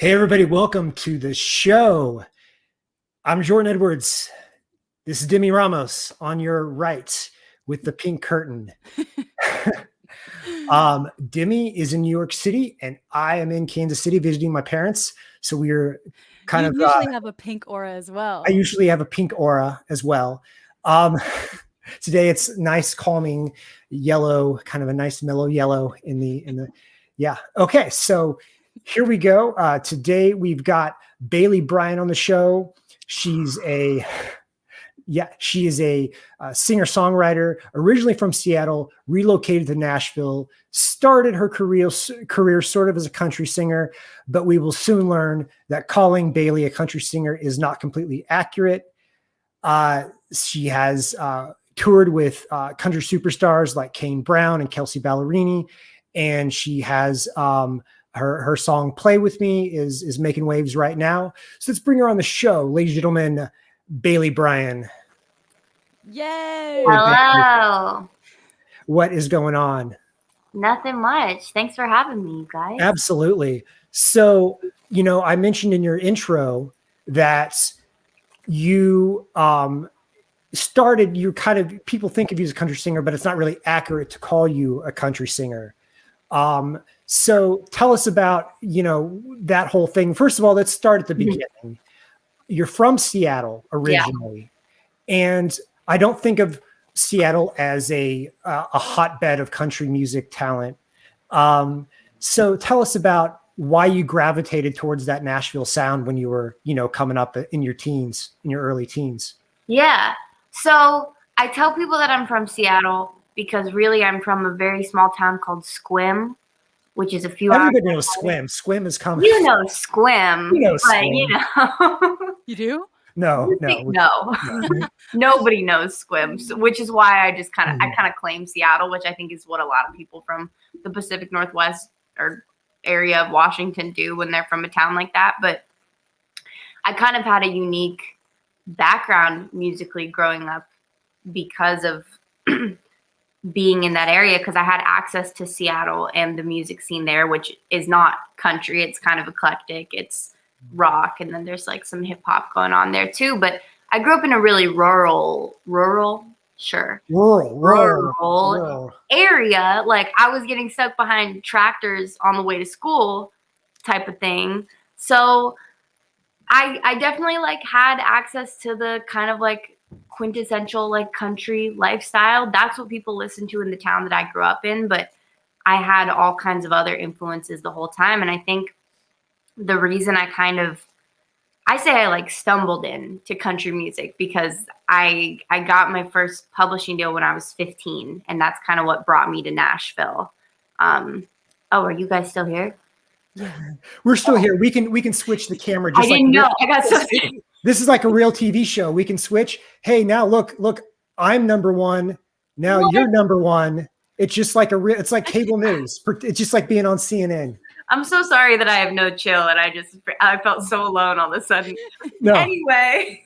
Hey, everybody, welcome to the show. I'm Jordan Edwards. This is Demi Ramos on your right with the pink curtain. Demi is in New York City, and I am in Kansas City visiting my parents. So we're kind You of, usually have a pink aura as well. I usually have a pink aura as well. Um, Today it's nice, calming yellow, kind of a nice mellow yellow yeah. Okay, so here we go. Today we've got Bryan on the show. She is a singer-songwriter, originally from Seattle, relocated to Nashville, started her career sort of as a country singer, but we will soon learn that calling Bailey a country singer is not completely accurate. She has toured with country superstars like Kane and Kelsea Ballerini, and she has her song "Play with Me" is making waves right now. So let's bring her on the show, ladies and gentlemen. Bryan. Yay! Hello. What is going on? Nothing much. Thanks for having me, you guys. Absolutely. So, I mentioned in your intro that you people think of you as a country singer, but it's not really accurate to call you a country singer. So tell us about, that whole thing. First of all, let's start at the beginning. You're from Seattle originally. Yeah. And I don't think of Seattle as a hotbed of country music talent. So tell us about why you gravitated towards that Nashville sound when you were, coming up in your early teens. Yeah. So I tell people that I'm from Seattle because really I'm from a very small town called Sequim, which is a few hours. Everybody knows Sequim. Sequim is coming. You know Sequim. You do? No. Nobody knows Sequim, which is why I just kind of claim Seattle, which I think is what a lot of people from the Pacific Northwest or area of Washington do when they're from a town like that. But I kind of had a unique background musically growing up because of being in that area, because I had access to Seattle and the music scene there, which is not country. It's kind of eclectic. It's rock, and then there's like some hip hop going on there too. But I grew up in a really rural area. Like I was getting stuck behind tractors on the way to school type of thing. So I definitely like had access to the kind of like quintessential like country lifestyle. That's what people listen to in the town that I grew up in. But I had all kinds of other influences the whole time. And I think the reason I say I like stumbled into country music because I got my first publishing deal when I was 15, and that's kind of what brought me to Nashville. Are you guys still here? Yeah, we're still here. We can switch the camera. I didn't know. I got so This is like a real TV show. We can switch. Hey, now look, I'm number one. Now you're number one. It's just like it's like cable news. It's just like being on CNN. I'm so sorry that I have no chill, and I felt so alone all of a sudden. No. Anyway,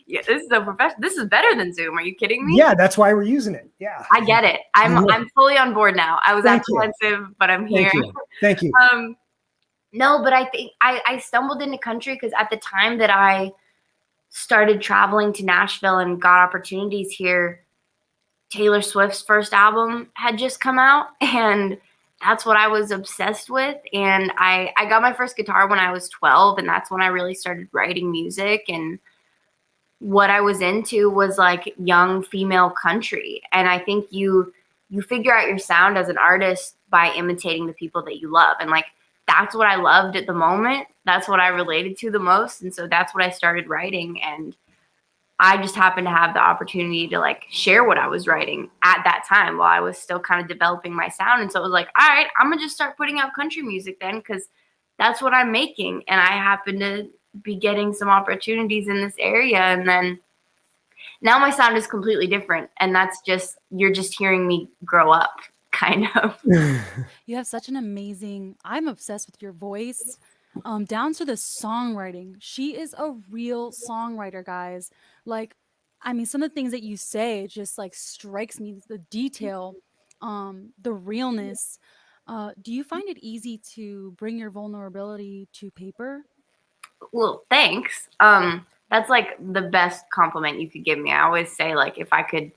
yeah, this is so professional. This is better than Zoom. Are you kidding me? Yeah, that's why we're using it. Yeah, I get it. I'm fully on board now. I was apprehensive, but I'm here. Thank you. No, but I think I stumbled into country because at the time that I started traveling to Nashville and got opportunities here, Taylor Swift's first album had just come out, and that's what I was obsessed with. And I got my first guitar when I was 12, and that's when I really started writing music. And what I was into was like young female country. And I think you figure out your sound as an artist by imitating the people that you love. And like, that's what I loved at the moment. That's what I related to the most. And so that's what I started writing. And I just happened to have the opportunity to like share what I was writing at that time while I was still kind of developing my sound. And so it was like, all right, I'm going to just start putting out country music then, because that's what I'm making. And I happen to be getting some opportunities in this area. And then now my sound is completely different. And that's just, you're just hearing me grow up, kind of. You have such an amazing, I'm obsessed with your voice. Down to the songwriting. She is a real songwriter, guys. Like, I mean, some of the things that you say just like strikes me, the detail, the realness. Do you find it easy to bring your vulnerability to paper? Well, thanks. That's like the best compliment you could give me. I always say, like, if I could,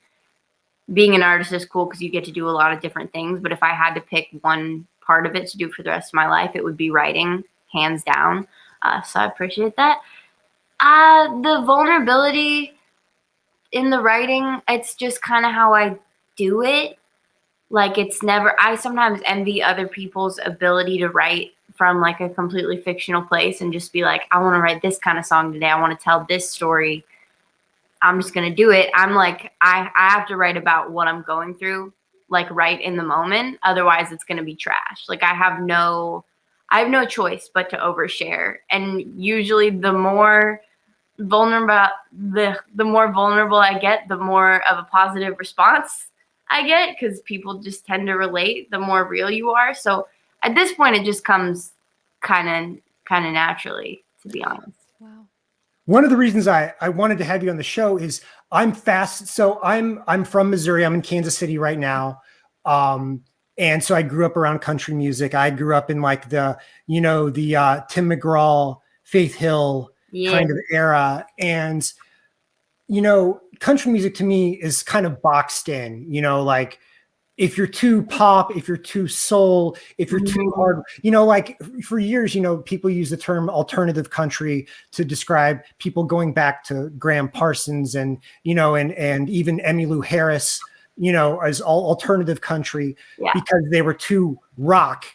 being an artist is cool because you get to do a lot of different things. But if I had to pick one part of it to do for the rest of my life, it would be writing, hands down. So I appreciate that. The vulnerability in the writing, it's just kind of how I do it. Like, it's never, I sometimes envy other people's ability to write from like a completely fictional place and just be like, I want to write this kind of song today. I want to tell this story. I'm just going to do it. I'm like, I have to write about what I'm going through, like right in the moment. Otherwise it's going to be trash. Like I have no choice but to overshare. And usually the more vulnerable, the more vulnerable I get, the more of a positive response I get, because people just tend to relate the more real you are. So at this point, it just comes kind of naturally, to be honest. Wow. One of the reasons I wanted to have you on the show is I'm fast. So I'm from Missouri. I'm in Kansas City right now. And so I grew up around country music. I grew up in like the Tim McGraw, Faith Hill kind of era. And, country music to me is kind of boxed in, like if you're too pop, if you're too soul, if you're too hard, like for years, people use the term alternative country to describe people going back to Graham Parsons and, and even Emmylou Harris, as all alternative country because they were too rock,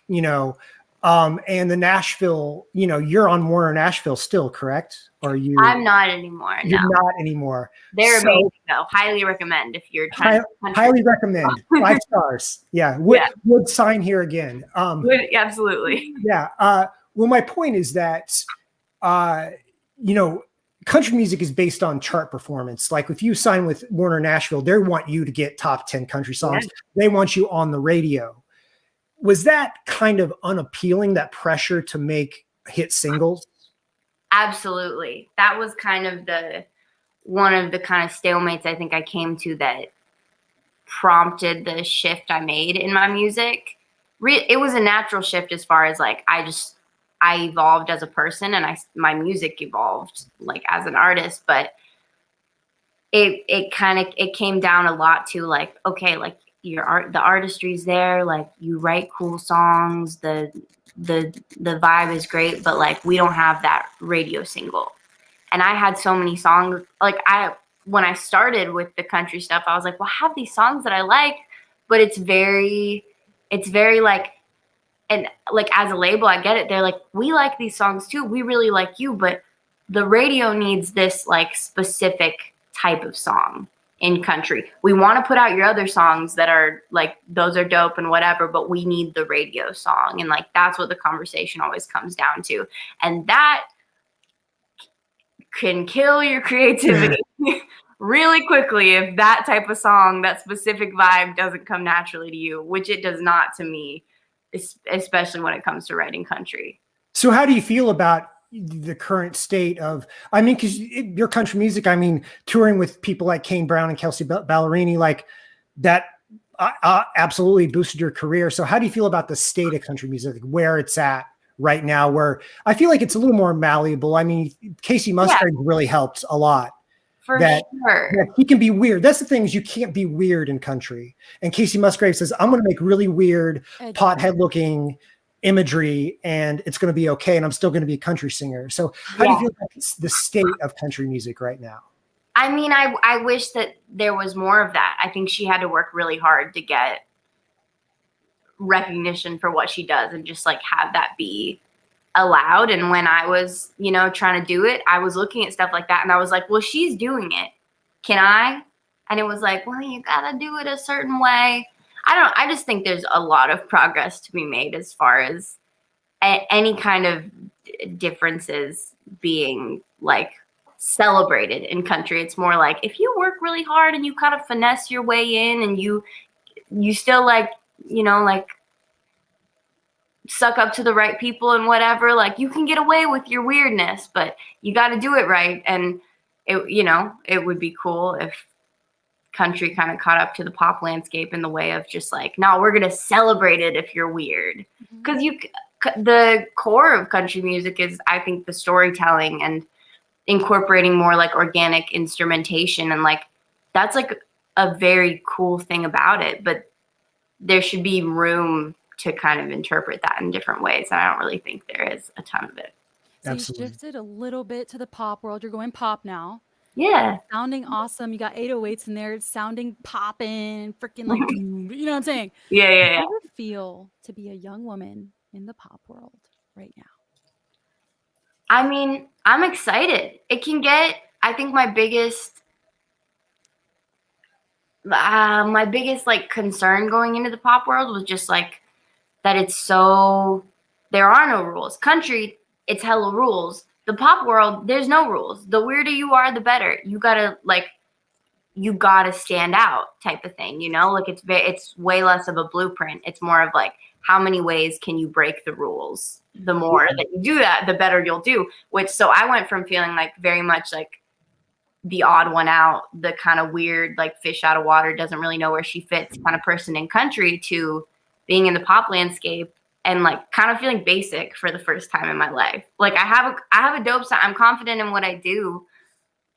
and the Nashville, you're on Warner Nashville still, correct? Or you? I'm not anymore. You're not anymore. They're amazing though. Highly recommend if you're trying. Highly recommend. 5 stars. Yeah. Would sign here again. Absolutely. Yeah. Well, my point is that, country music is based on chart performance. Like if you sign with Warner Nashville, they want you to get top 10 country songs. They want you on the radio. Was that kind of unappealing, that pressure to make hit singles? Absolutely. That was kind of one of the kind of stalemates I think I came to that prompted the shift I made in my music. It was a natural shift as far as like, I evolved as a person and my music evolved like as an artist, but it came down a lot to like, okay, like the artistry's there, like you write cool songs, the vibe is great, but like we don't have that radio single. And I had so many songs, like when I started with the country stuff, I was like, well, I have these songs that I like, but it's very like, and like as a label, I get it. They're like, we like these songs too. We really like you, but the radio needs this like specific type of song in country. We want to put out your other songs that are like, those are dope and whatever, but we need the radio song. And like, that's what the conversation always comes down to. And that can kill your creativity really quickly if that type of song, that specific vibe doesn't come naturally to you, which it does not to me, especially when it comes to writing country. So how do you feel about the current state of, I mean, because your country music, I mean, touring with people like Kane, Bryan, and Kelsea, Ballerini, like that absolutely boosted your career. So how do you feel about the state of country music, where it's at right now, where I feel like it's a little more malleable? I mean, Kacey Musgrave really helped a lot. For sure. That he can be weird. That's the thing, is you can't be weird in country. And Kacey Musgrave says, I'm going to make really weird, pothead looking imagery and it's going to be okay. And I'm still going to be a country singer. So how do you feel about the state of country music right now? I mean, I wish that there was more of that. I think she had to work really hard to get recognition for what she does and just like have that be allowed. And when I was, trying to do it, I was looking at stuff like that and I was like, well, she's doing it. Can I? And it was like, well, you got to do it a certain way. I just think there's a lot of progress to be made as far as any kind of differences being like celebrated in country. It's more like if you work really hard and you kind of finesse your way in and you still like, like suck up to the right people and whatever, like you can get away with your weirdness, but you got to do it right. And it would be cool if country kind of caught up to the pop landscape in the way of just like, no, we're going to celebrate it if you're weird. Because the core of country music is, I think, the storytelling and incorporating more like organic instrumentation. And like, that's like a very cool thing about it. But there should be room to kind of interpret that in different ways. And I don't really think there is a ton of it. So Absolutely. you shifted a little bit to the pop world. You're going pop now. Yeah. Sounding awesome. You got 808s in there. It's sounding poppin', freaking like, you know what I'm saying? Yeah. How does it feel to be a young woman in the pop world right now? I mean, I'm excited. It can get, I think my biggest like concern going into the pop world was just like that it's so, there are no rules. Country, it's hella rules. The pop world, there's no rules. The weirder you are, the better. You gotta stand out type of thing, you know? Like it's way less of a blueprint. It's more of like, how many ways can you break the rules? The more that you do that, the better you'll do. So I went from feeling like very much like the odd one out, the kind of weird, like fish out of water, doesn't really know where she fits kind of person in country, to being in the pop landscape and like kind of feeling basic for the first time in my life. Like I have a dope sound. I'm confident in what I do,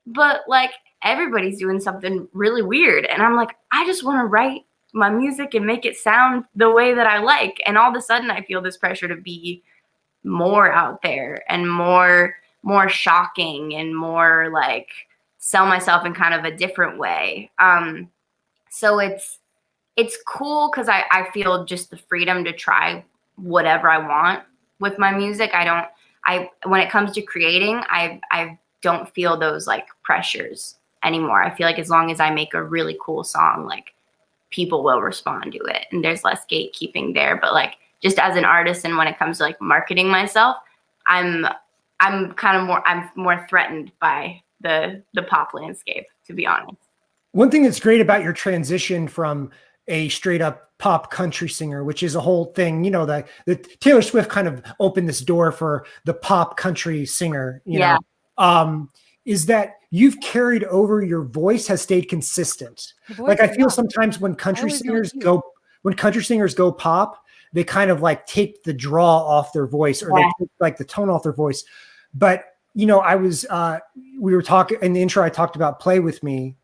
but like everybody's doing something really weird. And I'm like, I just want to write my music and make it sound the way that I like. And all of a sudden I feel this pressure to be more out there and more shocking and more like sell myself in kind of a different way. So it's cool because I feel just the freedom to try whatever I want with my music. When it comes to creating, I don't feel those like pressures anymore. I feel like as long as I make a really cool song, like people will respond to it and there's less gatekeeping there. But like just as an artist and when it comes to like marketing myself, I'm more threatened by the pop landscape, to be honest. One thing that's great about your transition from a straight up pop country singer, which is a whole thing, you know, the Taylor Swift kind of opened this door for the pop country singer, you know, is that you've carried over, your voice has stayed consistent. Like I feel sometimes when country singers go pop, they kind of like take the draw off their voice, or they take like the tone off their voice. But you know, we were talking in the intro, I talked about Play With Me,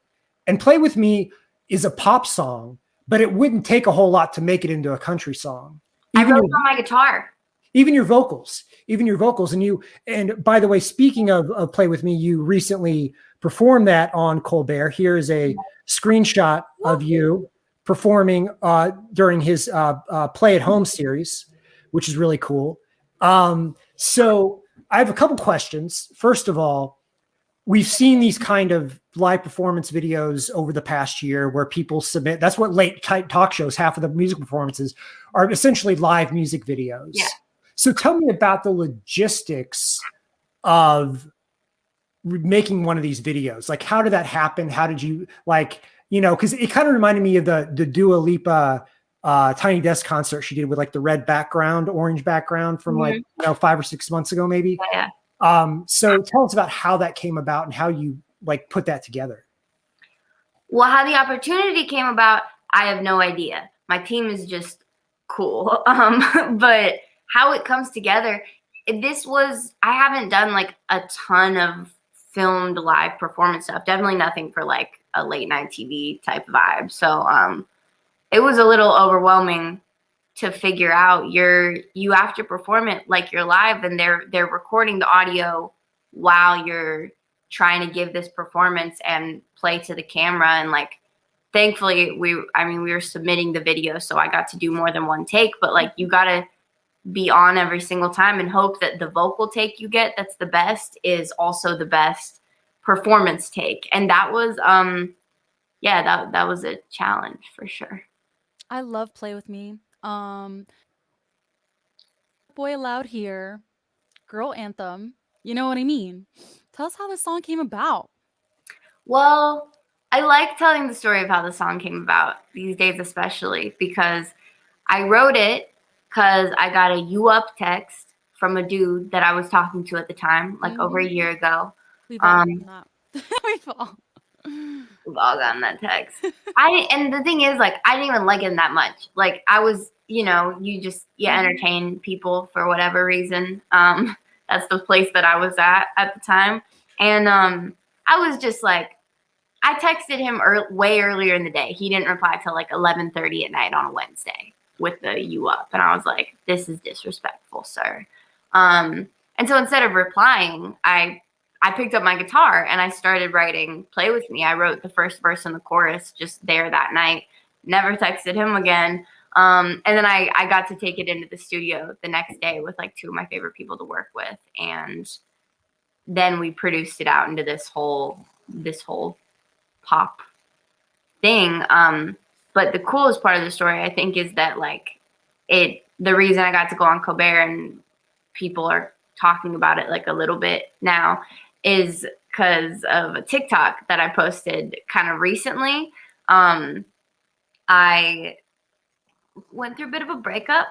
and Play With Me is a pop song, but it wouldn't take a whole lot to make it into a country song. I wrote it on my guitar. Even your vocals. And by the way, speaking of Play With Me, you recently performed that on Colbert. Here is a screenshot of you performing during his Play at Home series, which is really cool. So I have a couple questions. First of all, we've seen these kind of live performance videos over the past year where people submit. That's what late type talk shows, half of the music performances are essentially live music videos. Yeah. So tell me about the logistics of making one of these videos. Like, how did that happen? How did you because it kind of reminded me of the Dua Lipa Tiny Desk concert she did with like the red background, orange background from 5 or 6 months ago, maybe. Yeah. So tell us about how that came about and how you like put that together. Well, how the opportunity came about, I have no idea. My team is just cool. But how it comes together, I haven't done like a ton of filmed live performance stuff. Definitely nothing for like a late night TV type vibe. So it was a little overwhelming to figure out. You have to perform it like you're live, and they're recording the audio while you're trying to give this performance and play to the camera. And like, thankfully we were submitting the video, so I got to do more than one take, but like you gotta be on every single time and hope that the vocal take you get that's the best is also the best performance take. And that was that was a challenge for sure. I love Play With Me. Boy Loud Here, girl anthem. You know what I mean? Tell us how this song came about. Well, I like telling the story of how the song came about these days, especially because I wrote it because I got a "you up" text from a dude that I was talking to at the time, like over a year ago. We've all done that. We've all. We've all gotten that text. And the thing is, like, I didn't even like him that much. Like, I was, you entertain people for whatever reason. That's the place that I was at the time. And I was just like, I texted him way earlier in the day. He didn't reply till like 11:30 at night on a Wednesday with the "you up," and I was like, "This is disrespectful, sir." And so instead of replying, I picked up my guitar and I started writing "Play With Me." I wrote the first verse and the chorus just there that night. Never texted him again. And then I got to take it into the studio the next day with like two of my favorite people to work with, and then we produced it out into this whole pop thing. But the coolest part of the story, I think, is that like the reason I got to go on Colbert and people are talking about it like a little bit now is because of a TikTok that I posted kind of recently. I went through a bit of a breakup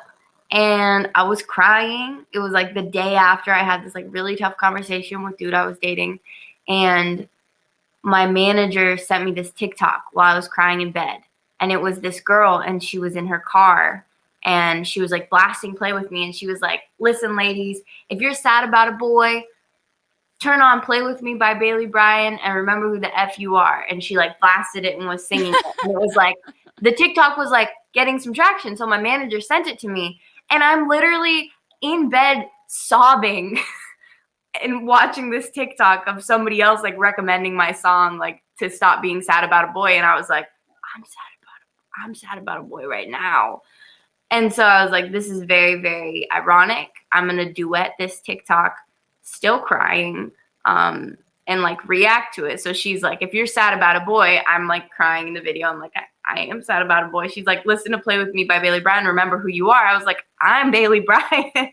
and I was crying. It was like the day after I had this like really tough conversation with dude I was dating, and my manager sent me this TikTok while I was crying in bed. And it was this girl, and she was in her car, and she was like blasting "Play With Me." And she was like, "Listen, ladies, if you're sad about a boy, turn on "Play With Me" by Bryan and remember who the F you are. And she like blasted it and was singing it. And it was like, the TikTok was like getting some traction. So my manager sent it to me, and I'm literally in bed sobbing and watching this TikTok of somebody else like recommending my song, like to stop being sad about a boy. And I was like, I'm sad about a boy right now. And so I was like, this is very, very ironic. I'm going to duet this TikTok, still crying, and like react to it. So she's like, if you're sad about a boy, I'm like crying in the video. I'm like, I am sad about a boy. She's like, listen to "Play With Me" by Bryan. Remember who you are. I was like, I'm Bryan.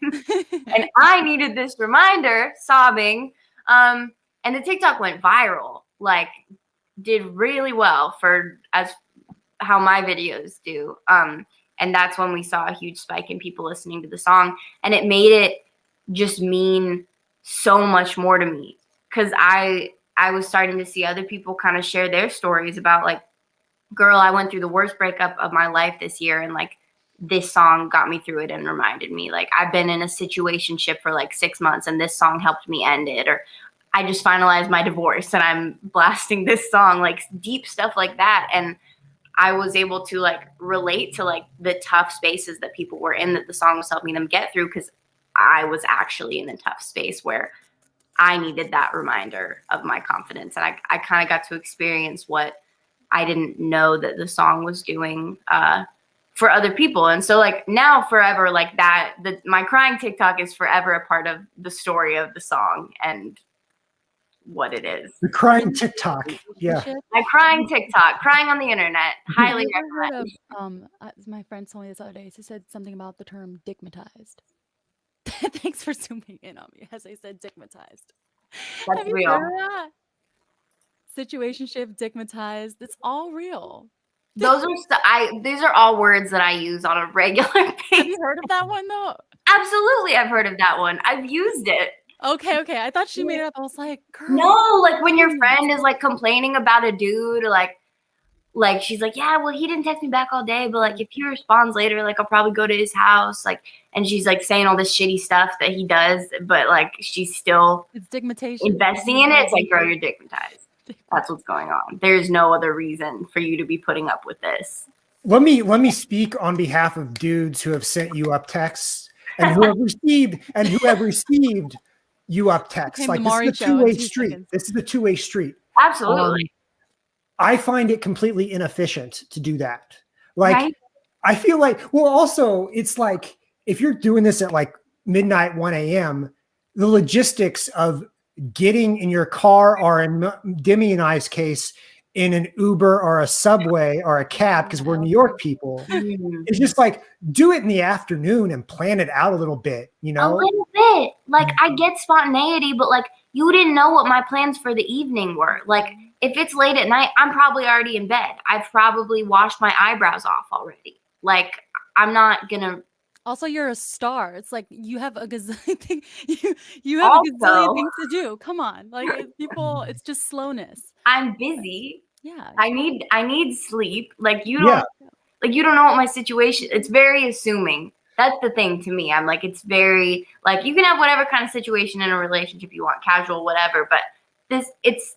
And I needed this reminder, sobbing. And the TikTok went viral, like did really well for as how my videos do. And that's when we saw a huge spike in people listening to the song. And it made it just mean so much more to me, because I was starting to see other people kind of share their stories about like, girl, I went through the worst breakup of my life this year, and like this song got me through it and reminded me, like, I've been in a situationship for like 6 months and this song helped me end it. Or I just finalized my divorce and I'm blasting this song, like deep stuff like that. And I was able to like relate to like the tough spaces that people were in, that the song was helping them get through, because I was actually in a tough space where I needed that reminder of my confidence. And I kind of got to experience what I didn't know that the song was doing for other people. And so like now forever, like that, my crying TikTok is forever a part of the story of the song and what it is. The crying TikTok. Yeah. My crying TikTok, crying on the internet. Highly Have you ever recommend. heard of, my friend told me this other day. She said something about the term "digmatized." Thanks for zooming in on me as I said "digmatized." That's Have you real. heard of that? Situationship, digmatized. It's all real. Those are these are all words that I use on a regular basis. Have you heard of that one though? Absolutely, I've heard of that one. I've used it. Okay. I thought she made it up. I was like, girl. No, like when your friend is like complaining about a dude, like she's like, yeah, well, he didn't text me back all day, but like if he responds later, like I'll probably go to his house, like, and she's like saying all this shitty stuff that he does, but like she's still It's stigmatization. investing in it. It's like, girl, you're stigmatized. That's what's going on. There's no other reason for you to be putting up with this. Let me speak on behalf of dudes who have sent you up texts and who have received you up texts. Like, this is a two-way street. This is a two-way street. Absolutely. I find it completely inefficient to do that. Like, Right? I feel like, well, also it's like, if you're doing this at like midnight, 1 a.m., the logistics of getting in your car, or in Demi and I's case, in an Uber or a subway or a cab, because we're New York people, it's just like, do it in the afternoon and plan it out a little bit, you know? A little bit. Like, I get spontaneity, but like, you didn't know what my plans for the evening were. Like, if it's late at night, I'm probably already in bed. I've probably washed my eyebrows off already. Like, I'm not gonna. Also, you're a star. It's like you have a gazillion thing. You have a gazillion things to do. Come on, like people. It's just slowness. I'm busy. Yeah. I need sleep. Like you Yeah. don't know what my situation. It's very assuming. That's the thing to me. I'm like, it's very like you can have whatever kind of situation in a relationship you want, casual, whatever. But it's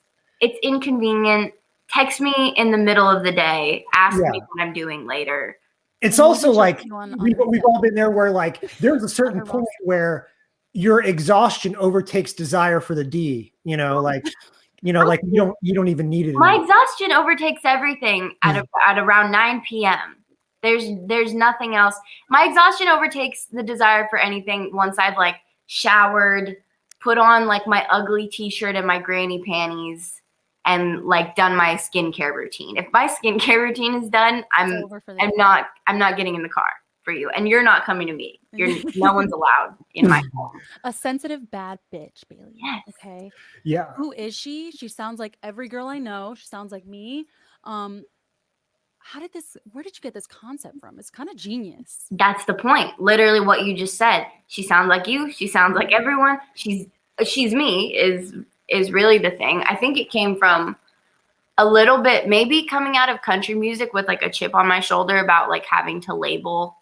inconvenient. Text me in the middle of the day. Ask Yeah. me what I'm doing later. It's And we'll also just like check you on we've all been there where like there's a certain her point roster. where your exhaustion overtakes desire for the D, like like you don't even need it My anymore. exhaustion overtakes everything at around 9 p.m. There's nothing else. My exhaustion overtakes the desire for anything once I've like showered, put on like my ugly t-shirt and my granny panties, and like done my skincare routine. If my skincare routine is done, I'm over for the day. not getting in the car for you, and you're not coming to me. No one's allowed in my home. A sensitive bad bitch, Bailey. Yes. Okay. Yeah. Who is she? She sounds like every girl I know. She sounds like me. Where did you get this concept from? It's kind of genius. That's the point. Literally what you just said. She sounds like you. She sounds like everyone. She's me is really the thing. I think it came from a little bit, maybe coming out of country music with like a chip on my shoulder about like having to label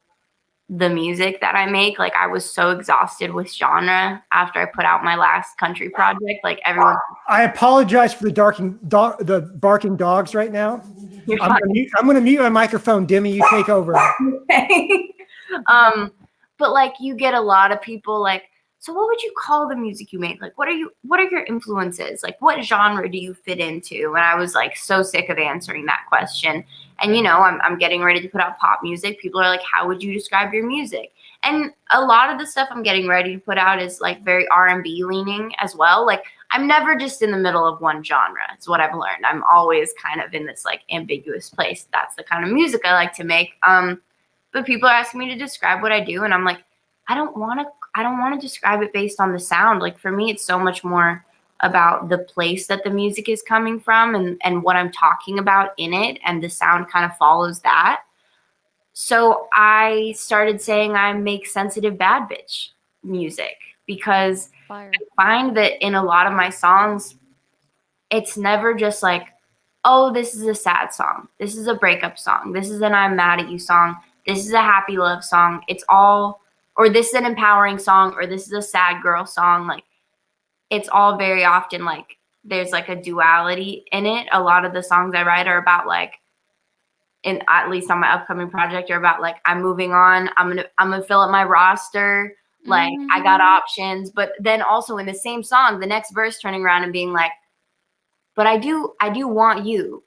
the music that I make. Like I was so exhausted with genre after I put out my last country project. Like everyone. I apologize for the barking dogs right now. You're I'm gonna mute my microphone. Demi, you take over. okay. But like you get a lot of people like, so what would you call the music you make? Like, what are your influences? Like, what genre do you fit into? And I was like so sick of answering that question. And I'm getting ready to put out pop music. People are like, how would you describe your music? And a lot of the stuff I'm getting ready to put out is like very R&B leaning as well. Like I'm never just in the middle of one genre. It's what I've learned. I'm always kind of in this like ambiguous place. That's the kind of music I like to make. But people are asking me to describe what I do, and I'm like, I don't want to describe it based on the sound. Like for me, it's so much more about the place that the music is coming from and what I'm talking about in it, and the sound kind of follows that. So I started saying I make sensitive bad bitch music because Fire. I find that in a lot of my songs, it's never just like, oh, this is a sad song. This is a breakup song. This is an I'm mad at you song. This is a happy love song. It's all, or this is an empowering song, or this is a sad girl song. Like it's all very often like there's like a duality in it. A lot of the songs I write are about like, and at least on my upcoming project, are about like I'm moving on. I'm gonna fill up my roster. Like I got options, but then also in the same song, the next verse turning around and being like, but I do want you.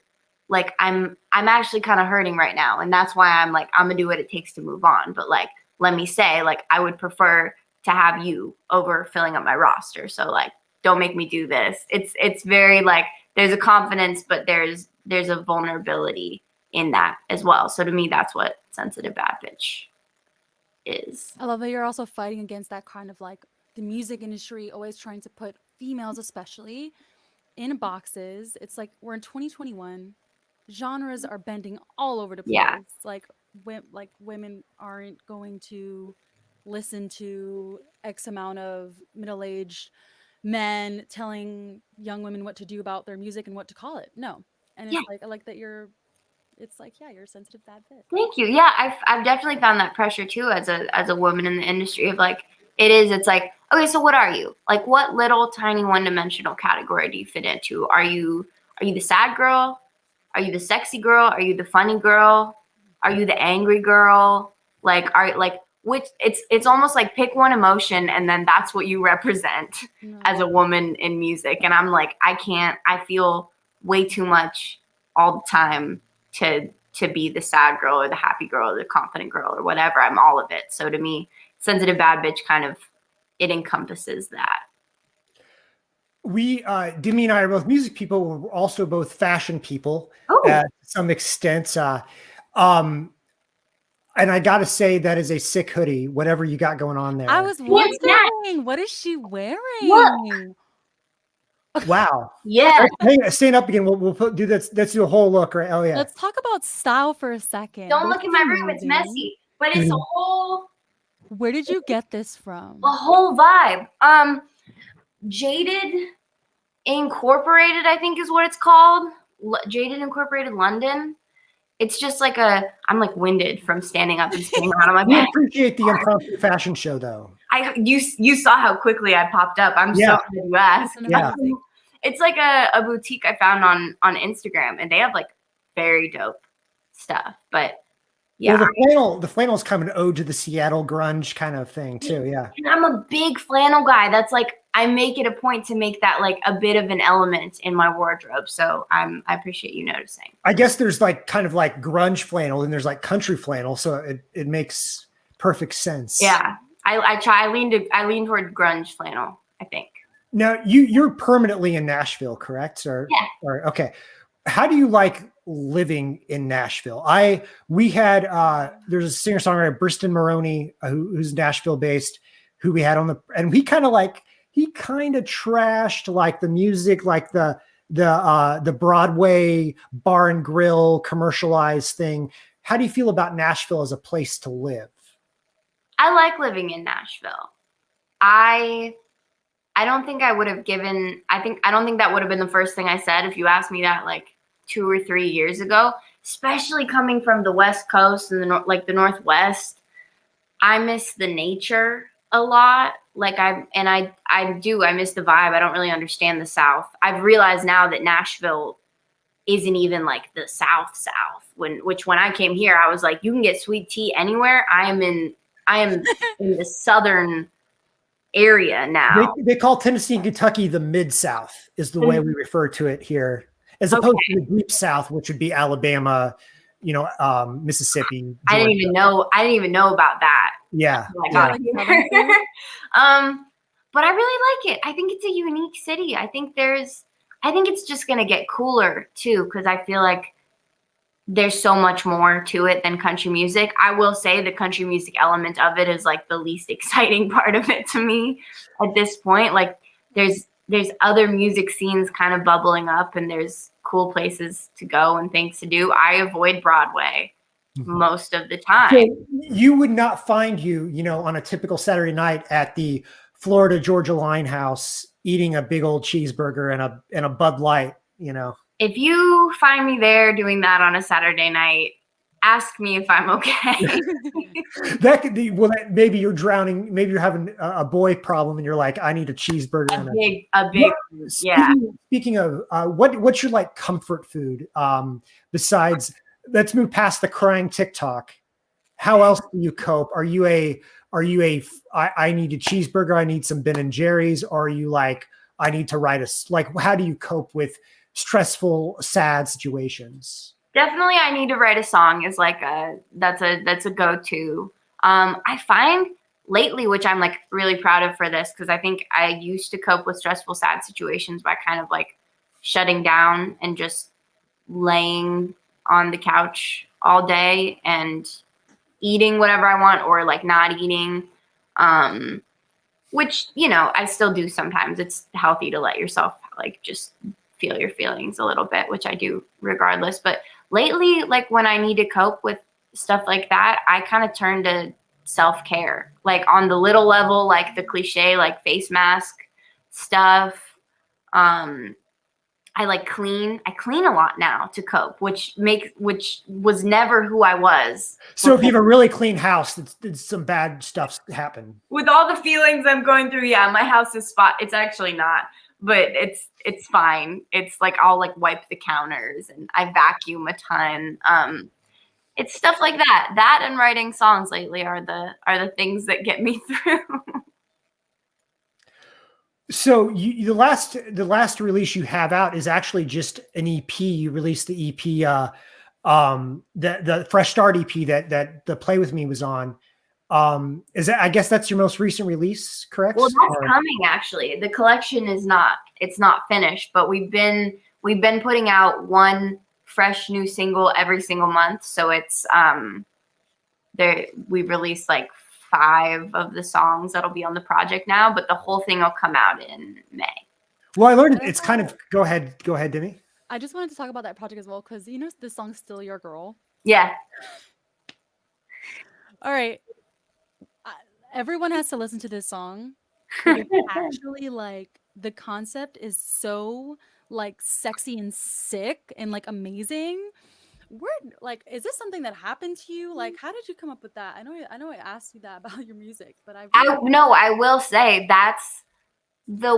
Like I'm actually kind of hurting right now, and that's why I'm like I'm gonna do what it takes to move on. But like let me say, like I would prefer to have you over filling up my roster. So like don't make me do this. It's very like there's a confidence, but there's a vulnerability in that as well. So to me, that's what sensitive bad bitch is. I love that you're also fighting against that kind of like the music industry always trying to put females especially in boxes. It's like we're in 2021. Genres are bending all over the place. Yeah. Like women aren't going to listen to X amount of middle-aged men telling young women what to do about their music and what to call it. No. And it's like I like that you're a sensitive bad bitch. Thank you. Yeah, I've definitely found that pressure too as a woman in the industry of like it's like, okay, so what are you? Like what little tiny one-dimensional category do you fit into? Are you the sad girl? Are you the sexy girl? Are you the funny girl? Are you the angry girl? Like which it's almost like pick one emotion and then that's what you represent as a woman in music. And I'm like, I feel way too much all the time to be the sad girl or the happy girl or the confident girl or whatever. I'm all of it. So to me, sensitive bad bitch kind of, it encompasses that. We, Demi and I are both music people. We're also both fashion people to some extent. And I got to say that is a sick hoodie, whatever you got going on there. I was wondering, what is she wearing? Look. Wow. Yeah. Stand up again. We'll do this. Let's do a whole look, right? Oh yeah. Let's talk about style for a second. Don't look in my room. It's messy, but it's a whole. Where did you get this from? A whole vibe. Jaded Incorporated, I think is what it's called. Jaded Incorporated London. It's just like I'm like winded from standing up and spinning around on my We bed. appreciate the impromptu fashion show, though. You saw how quickly I popped up. I'm so glad you asked. Yeah. It's like a boutique I found on Instagram, and they have like very dope stuff. But yeah, well, the flannel is kind of an ode to the Seattle grunge kind of thing too. Yeah, and I'm a big flannel guy. That's like I make it a point to make that like a bit of an element in my wardrobe. So I appreciate you noticing. I guess there's like kind of like grunge flannel, and there's like country flannel, so it makes perfect sense. Yeah, I lean toward grunge flannel, I think. Now you're permanently in Nashville, correct? Yeah. Or okay. How do you like living in Nashville? We had there's a singer-songwriter, Briston Maroney, who's Nashville based, who we had on and he kind of trashed like the music, like the Broadway bar and grill commercialized thing. How do you feel about Nashville as a place to live? I like living in Nashville. I don't think I would have I don't think that would have been the first thing I said if you asked me that like 2 or 3 years ago, especially coming from the West Coast and the Northwest. I miss the nature a lot. Like I miss the vibe. I don't really understand the South. I've realized now that Nashville isn't even like the South. Which when I came here, I was like, you can get sweet tea anywhere. I am in the Southern area now. They call Tennessee and Kentucky the Mid-South is the way we refer to it here, as opposed to the Deep South, which would be Alabama, Mississippi, Georgia. I didn't even know about that. Yeah. But I really like it. I think it's a unique city. I think it's just going to get cooler too, because I feel like there's so much more to it than country music. I will say the country music element of it is like the least exciting part of it to me at this point. Like there's other music scenes kind of bubbling up, and there's cool places to go and things to do. I avoid Broadway most of the time. So you would not find you on a typical Saturday night at the Florida Georgia Line House eating a big old cheeseburger and a Bud Light, If you find me there doing that on a Saturday night, ask me if I'm okay. That could be, maybe you're drowning. Maybe you're having a boy problem and you're like, I need a cheeseburger. A big, yeah. Speaking of, what's your like comfort food? Besides, let's move past the crying TikTok. How else do you cope? Are you I need a cheeseburger, I need some Ben and Jerry's? Or are you like, I need to write how do you cope with stressful, sad situations? Definitely, I need to write a song is like that's a go-to. I find lately, which I'm like really proud of for this, because I think I used to cope with stressful, sad situations by kind of like shutting down and just laying on the couch all day and eating whatever I want, or like not eating, which, I still do sometimes. It's healthy to let yourself like just feel your feelings a little bit, which I do regardless. But lately, like when I need to cope with stuff like that, I kind of turn to self-care, like on the little level, like the cliche, like face mask stuff. I clean a lot now to cope, which was never who I was. So if you have a really clean house, it's some bad stuff happen. With all the feelings I'm going through, yeah, my house is it's actually not, but it's fine. It's like I'll like wipe the counters and I vacuum a ton. It's stuff like that. That and writing songs lately are the things that get me through. So the last release you have out is actually just an EP. You released the EP, the Fresh Start EP that the Play With Me was on. Is that, I guess that's your most recent release, correct? Well, that's coming actually. The collection it's not finished, but we've been putting out one fresh new single every single month. So it's we released like 5 of the songs that'll be on the project now, but the whole thing will come out in May. Well, I learned it's kind of, go ahead, Demi. I just wanted to talk about that project as well, because this song's Still Your Girl. Yeah. All right. Everyone has to listen to this song. It's actually like the concept is so like sexy and sick and like amazing. Where, like, is this something that happened to you? Like, how did you come up with that? I know I asked you that about your music, but I will say that's the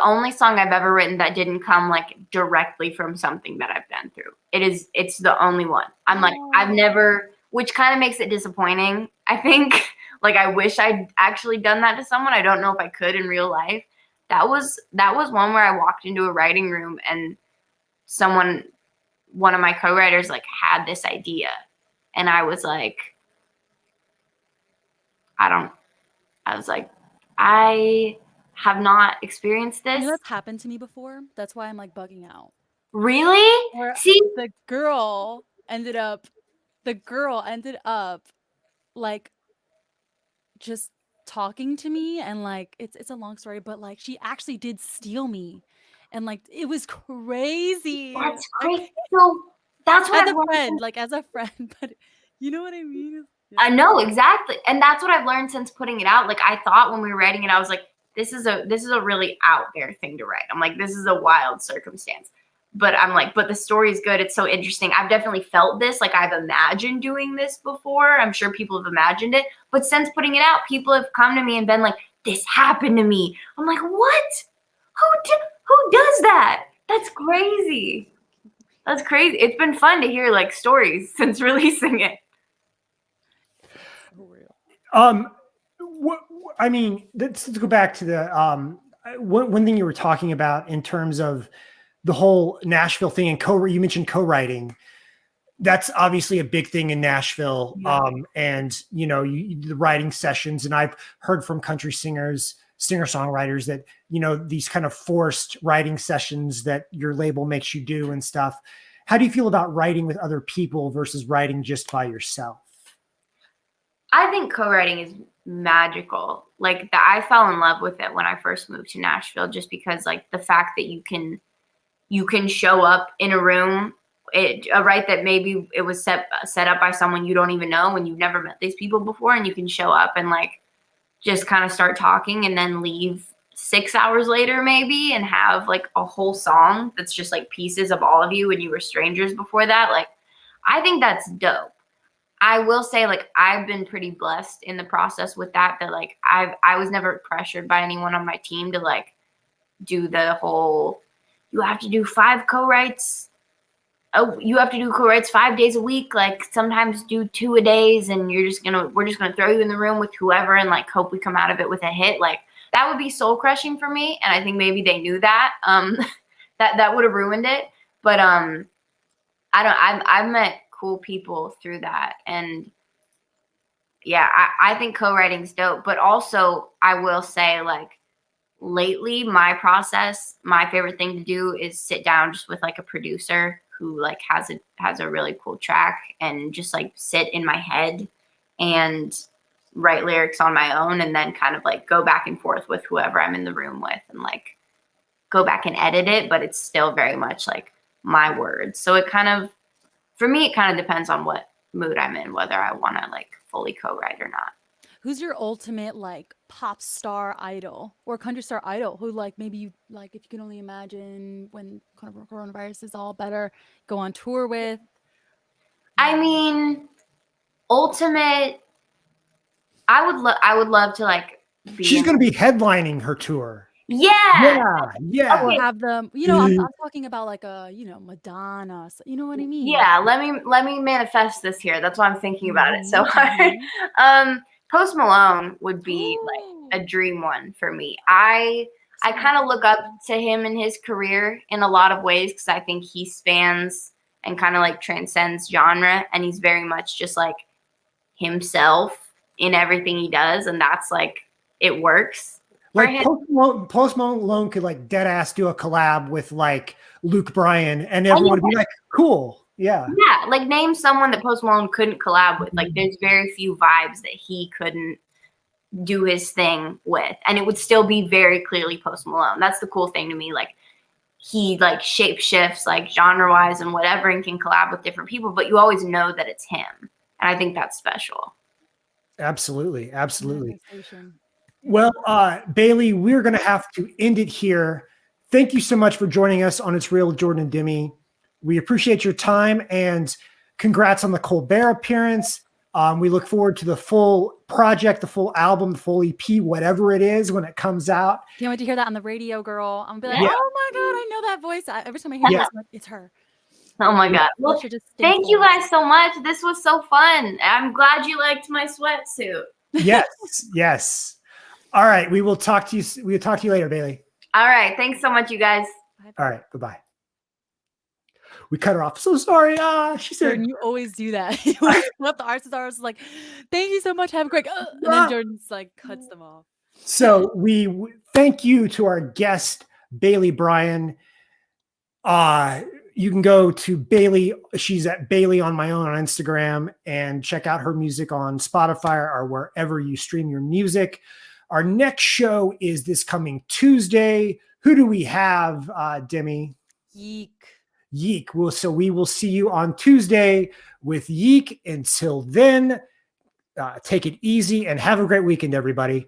only song I've ever written that didn't come like directly from something that I've been through. It's the only one. I'm like, I've never, which kind of makes it disappointing. I think like I wish I'd actually done that to someone. I don't know if I could in real life. That was one where I walked into a writing room and one of my co-writers like had this idea, and I was like, I have not experienced this. You know, that's happened to me before. That's why I'm like bugging out. Really? Where See, the girl ended up like just talking to me, and like it's a long story, but like she actually did steal me, and like it was crazy. that's Like, great. So that's what as I've a learned. friend, like as a friend, but you know what I mean? I know exactly, and that's what I've learned since putting it out. Like I thought when we were writing it, I was like, this is a really out there thing to write. I'm like, this is a wild circumstance. But I'm like, but the story is good. It's so interesting. I've definitely felt this. Like I've imagined doing this before. I'm sure people have imagined it. But since putting it out, people have come to me and been like, this happened to me. I'm like, what? Who does that? That's crazy. That's crazy. It's been fun to hear like stories since releasing it. So real. I mean, let's go back to the one thing you were talking about in terms of the whole Nashville thing, and you mentioned co-writing. That's obviously a big thing in Nashville. Yeah. And you know, the writing sessions, and I've heard from country singers, singer-songwriters that, you know, these kind of forced writing sessions that your label makes you do and stuff. How do you feel about writing with other people versus writing just by yourself? I think co-writing is magical. Like I fell in love with it when I first moved to Nashville, just because like the fact that you can show up in a room, a write that maybe it was set up by someone you don't even know and you've never met these people before, and you can show up and like just kind of start talking and then leave 6 hours later maybe and have like a whole song that's just like pieces of all of you when you were strangers before that. Like I think that's dope. I will say, like, I've been pretty blessed in the process with that like I was never pressured by anyone on my team to like do the whole, you have to do 5 co-writes. Oh, you have to do co-writes 5 days a week. Like sometimes do 2 a days, and we're just gonna throw you in the room with whoever and like hope we come out of it with a hit. Like that would be soul crushing for me. And I think maybe they knew that. That would have ruined it. But I've met cool people through that. And yeah, I think co-writing's dope. But also I will say, like, lately my favorite thing to do is sit down just with like a producer who like has a really cool track, and just like sit in my head and write lyrics on my own, and then kind of like go back and forth with whoever I'm in the room with, and like go back and edit it, but it's still very much like my words. So for me, it kind of depends on what mood I'm in, whether I want to like fully co-write or not. Who's your ultimate like pop star idol or country star idol who like maybe you like, if you can only imagine when kind of coronavirus is all better, go on tour with? I mean, ultimate, I would love to like be. She's going to be headlining her tour. Yeah. Yeah. Or Okay. have them, you know, I'm talking about like a, you know, Madonna, you know what I mean? Yeah, let me manifest this here. That's why I'm thinking about it so hard. Post Malone would be like a dream one for me. I kind of look up to him and his career in a lot of ways, because I think he spans and kind of like transcends genre, and he's very much just like himself in everything he does, and that's like, it works. Like Post Malone could like dead ass do a collab with like Luke Bryan, and everyone would be like, cool. Yeah. Yeah. Like name someone that Post Malone couldn't collab with. Like there's very few vibes that he couldn't do his thing with, and it would still be very clearly Post Malone. That's the cool thing to me. Like he like shape shifts like genre wise and whatever, and can collab with different people, but you always know that it's him. And I think that's special. Absolutely. Absolutely. Manifestation. Well, Bailey, we're going to have to end it here. thank you so much for joining us on It's Real, Jordan and Demi. We appreciate your time and congrats on the Colbert appearance. We look forward to the full project, the full album, the full EP, whatever it is when it comes out. Can't wait to hear that on the radio, girl. I'm gonna be like, Yeah. oh my God, I know that voice. Every time I hear Yeah. this, I'm like, it's her. Oh my God. Well, Should just stay thank you full. guys so much. This was so fun. I'm glad you liked my sweatsuit. Yes, yes. All right, we will talk to you. We'll talk to you later, Bailey. All right. Thanks so much, you guys. All right, bye-bye. We cut her off. So sorry. She said, Jordan, you always do that. You always put up the artist are like, thank you so much. Have a great. And then Jordan's like cuts them off. so we thank you to our guest, Bailey Bryan. You can go to Bailey. She's at Bailey on my own on Instagram and check out her music on Spotify or wherever you stream your music. Our next show is this coming Tuesday. Who do we have, Demi? Yeek. Yeek. So we will see you on Tuesday with Yeek. Until then, take it easy and have a great weekend, everybody.